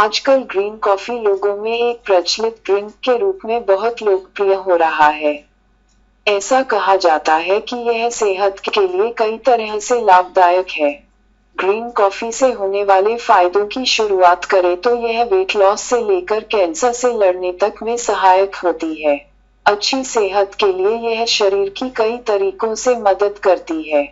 आजकल green coffee लोगों में एक प्रचलित ड्रिंक के रूप में बहुत लोकप्रिय हो रहा है। ऐसा कहा जाता है कि यह सेहत के लिए कई तरह से लाभदायक है। ग्रीन कॉफी से होने वाले फायदों की शुरुआत करें तो यह वेट लॉस से लेकर कैंसर से लड़ने तक में सहायक होती है। अच्छी सेहत के लिए यह शरीर की कई तरीकों से मदद करती है।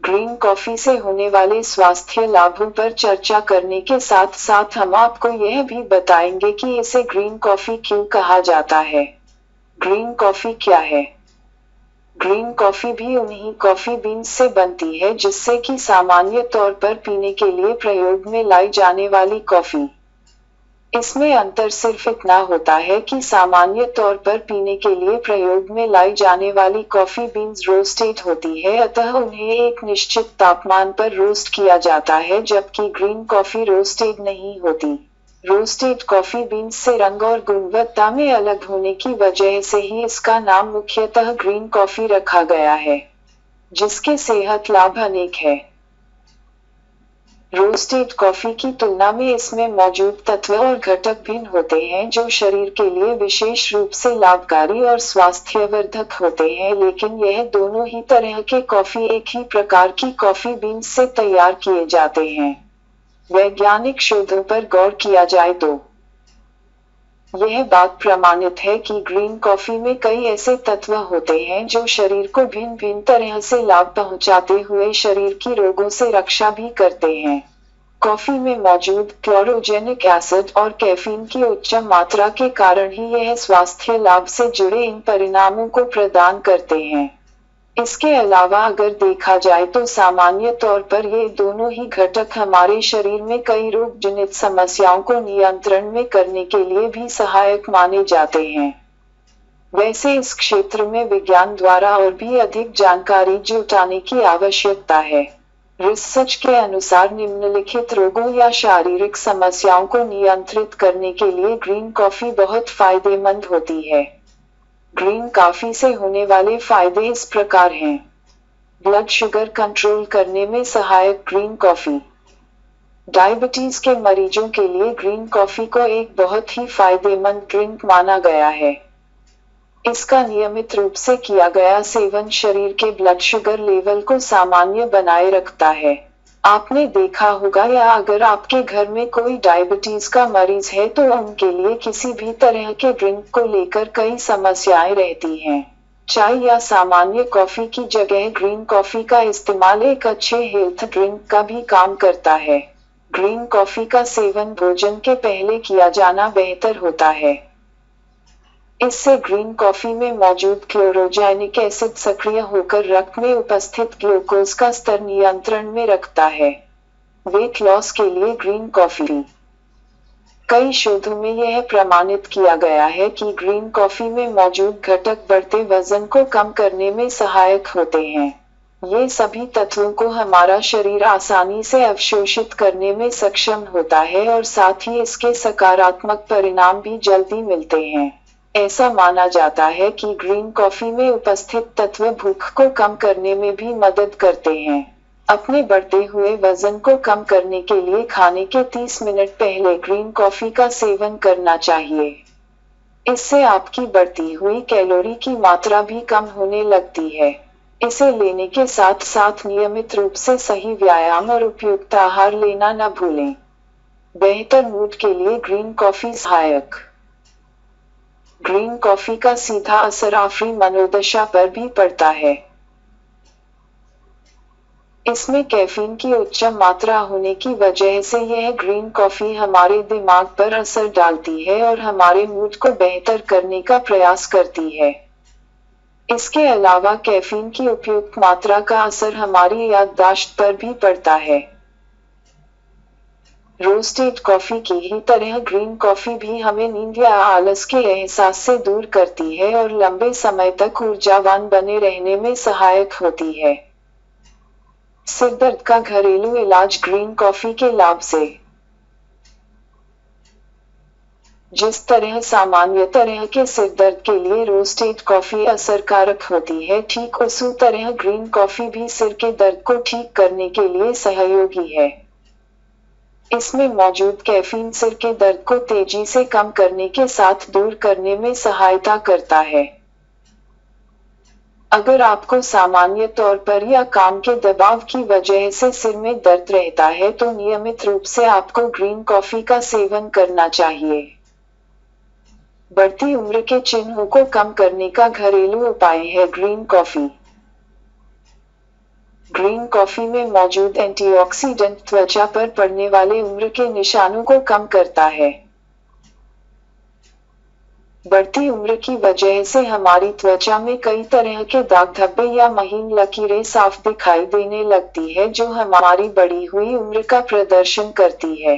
ग्रीन कॉफी से होने वाले स्वास्थ्य लाभों पर चर्चा करने के साथ साथ हम आपको यह भी बताएंगे कि इसे ग्रीन कॉफी क्यों कहा जाता है। ग्रीन कॉफी क्या है? ग्रीन कॉफी भी उन्हीं कॉफी बीन्स से बनती है जिससे कि सामान्य तौर पर पीने के लिए प्रयोग में लाई जाने वाली कॉफी। इसमें अंतर सिर्फ इतना होता है कि सामान्य तौर पर पीने के लिए प्रयोग में लाई जाने वाली कॉफी बीन्स रोस्टेड होती है, अतः उन्हें एक निश्चित तापमान पर रोस्ट किया जाता है, जबकि ग्रीन कॉफी रोस्टेड नहीं होती। रोस्टेड कॉफी बीन्स से रंग और गुणवत्ता में अलग होने की वजह से ही इसका नाम मुख्यतः ग्रीन कॉफी रखा गया है, जिसके सेहत लाभ अनेक है। रोस्टेड कॉफी की तुलना में इसमें मौजूद तत्व और घटक भिन्न होते हैं जो शरीर के लिए विशेष रूप से लाभकारी और स्वास्थ्यवर्धक होते हैं, लेकिन यह दोनों ही तरह के कॉफी एक ही प्रकार की कॉफी बीन्स से तैयार किए जाते हैं। वैज्ञानिक शोधों पर गौर किया जाए तो यह बात प्रमाणित है कि ग्रीन कॉफी में कई ऐसे तत्व होते हैं जो शरीर को भिन्न भिन्न तरह से लाभ पहुंचाते हुए शरीर की रोगों से रक्षा भी करते हैं। कॉफी में मौजूद क्लोरोजेनिक एसिड और कैफीन की उच्च मात्रा के कारण ही यह स्वास्थ्य लाभ से जुड़े इन परिणामों को प्रदान करते हैं। इसके अलावा अगर देखा जाए तो सामान्य तौर पर ये दोनों ही घटक हमारे शरीर में कई रोग जनित समस्याओं को नियंत्रण में करने के लिए भी सहायक माने जाते हैं। वैसे इस क्षेत्र में विज्ञान द्वारा और भी अधिक जानकारी जुटाने की आवश्यकता है। रिसर्च के अनुसार निम्नलिखित रोगों या शारीरिक समस्याओं को नियंत्रित करने के लिए ग्रीन कॉफी बहुत फायदेमंद होती है। ग्रीन कॉफी से होने वाले फायदे इस प्रकार हैं। ब्लड शुगर कंट्रोल करने में सहायक ग्रीन कॉफी। डायबिटीज के मरीजों के लिए ग्रीन कॉफी को एक बहुत ही फायदेमंद ड्रिंक माना गया है। इसका नियमित रूप से किया गया सेवन शरीर के ब्लड शुगर लेवल को सामान्य बनाए रखता है। आपने देखा होगा या अगर आपके घर में कोई डायबिटीज का मरीज है तो उनके लिए किसी भी तरह के ड्रिंक को लेकर कई समस्याएं रहती हैं। चाय या सामान्य कॉफी की जगह ग्रीन कॉफी का इस्तेमाल एक अच्छे हेल्थ ड्रिंक का भी काम करता है। ग्रीन कॉफी का सेवन भोजन के पहले किया जाना बेहतर होता है। इससे ग्रीन कॉफी में मौजूद क्लोरोजेनिक एसिड सक्रिय होकर रक्त में उपस्थित ग्लूकोज का स्तर नियंत्रण में रखता है। वेट लॉस के लिए ग्रीन कॉफी। कई शोधों में यह प्रमाणित किया गया है कि ग्रीन कॉफी में मौजूद घटक बढ़ते वजन को कम करने में सहायक होते हैं। ये सभी तत्वों को हमारा शरीर आसानी से अवशोषित करने में सक्षम होता है और साथ ही इसके सकारात्मक परिणाम भी जल्दी मिलते हैं। ऐसा माना जाता है कि ग्रीन कॉफी में उपस्थित तत्व भूख को कम करने में भी मदद करते हैं। अपने बढ़ते हुए वजन को कम करने के लिए खाने के 30 मिनट पहले ग्रीन कॉफी का सेवन करना चाहिए। इससे आपकी बढ़ती हुई कैलोरी की मात्रा भी कम होने लगती है। इसे लेने के साथ साथ नियमित रूप से सही व्यायाम और उपयुक्त आहार लेना न भूलें। बेहतर मूड के लिए ग्रीन कॉफी सहायक। ग्रीन कॉफी का सीधा असर आपकी मनोदशा पर भी पड़ता है। इसमें कैफीन की उच्च मात्रा होने की वजह से यह ग्रीन कॉफी हमारे दिमाग पर असर डालती है और हमारे मूड को बेहतर करने का प्रयास करती है। इसके अलावा कैफीन की उपयुक्त मात्रा का असर हमारी याददाश्त पर भी पड़ता है। रोस्टेड कॉफी की ही तरह ग्रीन कॉफी भी हमें नींद या आलस के एहसास से दूर करती है और लंबे समय तक ऊर्जावान बने रहने में सहायक होती है। सिर दर्द का घरेलू इलाज ग्रीन कॉफी के लाभ से। जिस तरह सामान्य तरह के सिर दर्द के लिए रोस्टेड कॉफी असरकारक होती है, ठीक उसी तरह ग्रीन कॉफी भी सिर के दर्द को ठीक करने के लिए सहयोगी है। इसमें मौजूद कैफीन सिर के दर्द को तेजी से कम करने के साथ दूर करने में सहायता करता है। अगर आपको सामान्य तौर पर या काम के दबाव की वजह से सिर में दर्द रहता है तो नियमित रूप से आपको ग्रीन कॉफी का सेवन करना चाहिए। बढ़ती उम्र के चिन्हों को कम करने का घरेलू उपाय है ग्रीन कॉफी। ग्रीन कॉफी में मौजूद एंटीऑक्सीडेंट त्वचा पर पड़ने वाले उम्र के निशानों को कम करता है। बढ़ती उम्र की वजह से हमारी त्वचा में कई तरह के दाग धब्बे या महीन लकीरें साफ दिखाई देने लगती है जो हमारी बढ़ी हुई उम्र का प्रदर्शन करती है।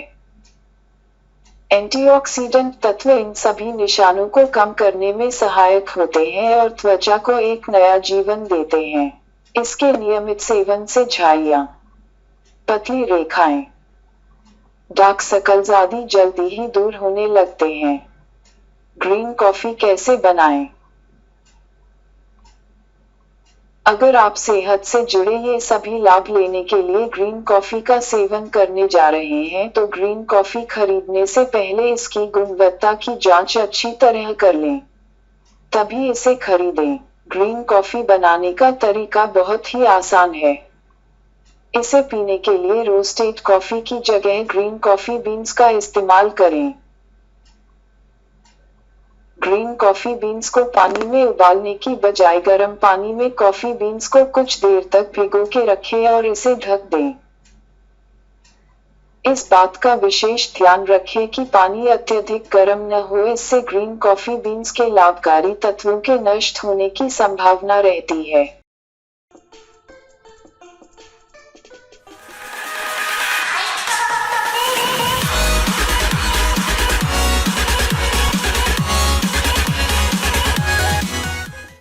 एंटीऑक्सीडेंट तत्व इन सभी निशानों को कम करने में सहायक होते हैं और त्वचा को एक नया जीवन देते हैं। इसके नियमित सेवन से झाइयाँ, पतली रेखाएं, डार्क सर्कल्स आदि जल्दी ही दूर होने लगते हैं। ग्रीन कॉफी कैसे बनाएं? अगर आप सेहत से जुड़े ये सभी लाभ लेने के लिए ग्रीन कॉफी का सेवन करने जा रहे हैं तो ग्रीन कॉफी खरीदने से पहले इसकी गुणवत्ता की जांच अच्छी तरह कर लें। तभी इसे खरीदें। ग्रीन कॉफी बनाने का तरीका बहुत ही आसान है। इसे पीने के लिए रोस्टेड कॉफी की जगह ग्रीन कॉफी बीन्स का इस्तेमाल करें। ग्रीन कॉफी बीन्स को पानी में उबालने की बजाय गर्म पानी में कॉफी बीन्स को कुछ देर तक भिगो के रखें और इसे ढक दें। इस बात का विशेष ध्यान रखें कि पानी अत्यधिक गर्म न हो, इससे ग्रीन कॉफी बीन्स के लाभकारी तत्वों के नष्ट होने की संभावना रहती है।